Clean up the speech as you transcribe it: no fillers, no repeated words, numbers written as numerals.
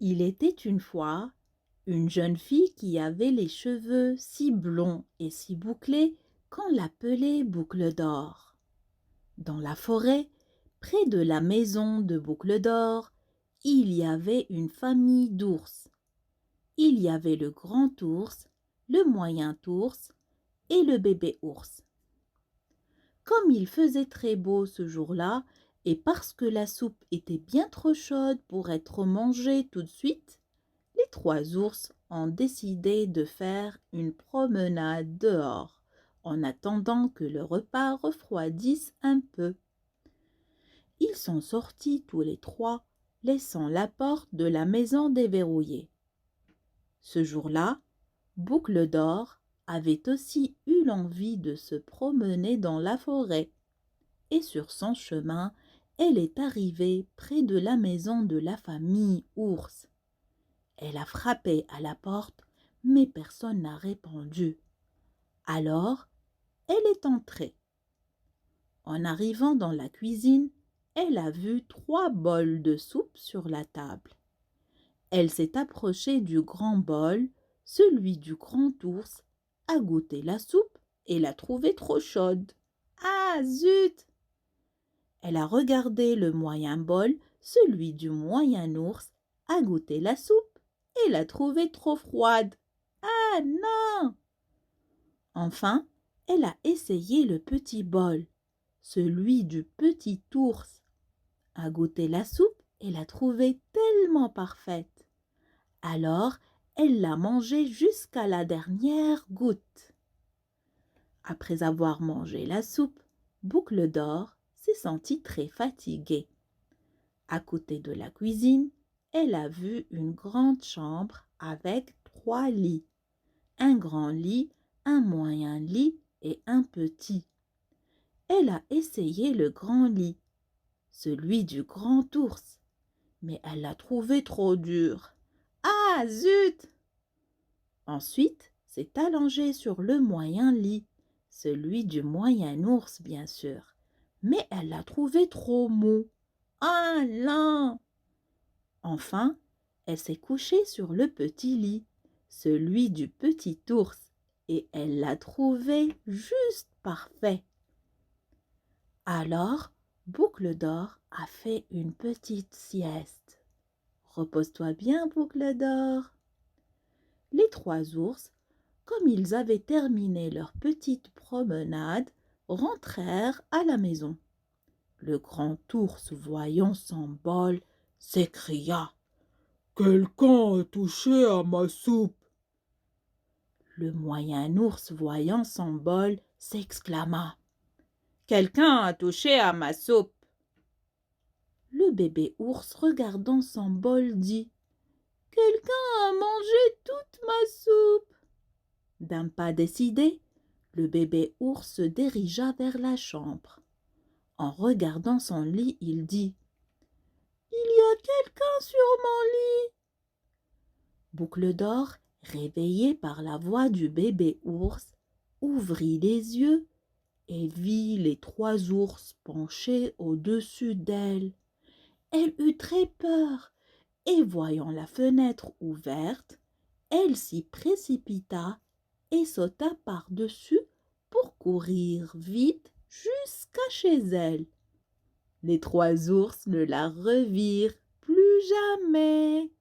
Il était une fois une jeune fille qui avait les cheveux si blonds et si bouclés qu'on l'appelait Boucle d'Or. Dans la forêt, près de la maison de Boucle d'Or, il y avait une famille d'ours. Il y avait le grand ours, le moyen ours et le bébé ours. Comme il faisait très beau ce jour-là, et parce que la soupe était bien trop chaude pour être mangée tout de suite, les trois ours ont décidé de faire une promenade dehors, en attendant que le repas refroidisse un peu. Ils sont sortis tous les trois, laissant la porte de la maison déverrouillée. Ce jour-là, Boucle d'Or avait aussi eu l'envie de se promener dans la forêt, et sur son chemin, elle est arrivée près de la maison de la famille ours. Elle a frappé à la porte, mais personne n'a répondu. Alors, elle est entrée. En arrivant dans la cuisine, elle a vu 3 bols de soupe sur la table. Elle s'est approchée du grand bol, celui du grand ours, a goûté la soupe et l'a trouvée trop chaude. Ah, zut! Elle a regardé le moyen bol, celui du moyen ours, a goûté la soupe et l'a trouvée trop froide. Ah non! Enfin, elle a essayé le petit bol, celui du petit ours, a goûté la soupe et l'a trouvée tellement parfaite. Alors, elle l'a mangée jusqu'à la dernière goutte. Après avoir mangé la soupe, Boucle d'Or s'est sentie très fatiguée. À côté de la cuisine, elle a vu une grande chambre avec 3 lits. Un grand lit, un moyen lit et un petit. Elle a essayé le grand lit, celui du grand ours, mais elle l'a trouvé trop dur. Ah, zut! Ensuite, s'est allongée sur le moyen lit, celui du moyen ours bien sûr, mais elle l'a trouvé trop mou. Ah non! Enfin, elle s'est couchée sur le petit lit, celui du petit ours, et elle l'a trouvé juste parfait. Alors, Boucle d'Or a fait une petite sieste. Repose-toi bien, Boucle d'Or. Les 3 ours, comme ils avaient terminé leur petite promenade, rentrèrent à la maison. Le grand ours, voyant son bol, s'écria: quelqu'un a touché à ma soupe. Le moyen ours, voyant son bol, s'exclama: quelqu'un a touché à ma soupe. Le bébé ours, regardant son bol, dit: quelqu'un a mangé toute ma soupe. D'un pas décidé, le bébé ours se dirigea vers la chambre. En regardant son lit, il dit: il y a quelqu'un sur mon lit. Boucle d'Or, réveillée par la voix du bébé ours, ouvrit les yeux et vit les 3 ours penchés au-dessus d'elle. Elle eut très peur et voyant la fenêtre ouverte, elle s'y précipita et sauta par-dessus pour courir vite jusqu'à chez elle. Les 3 ours ne la revirent plus jamais.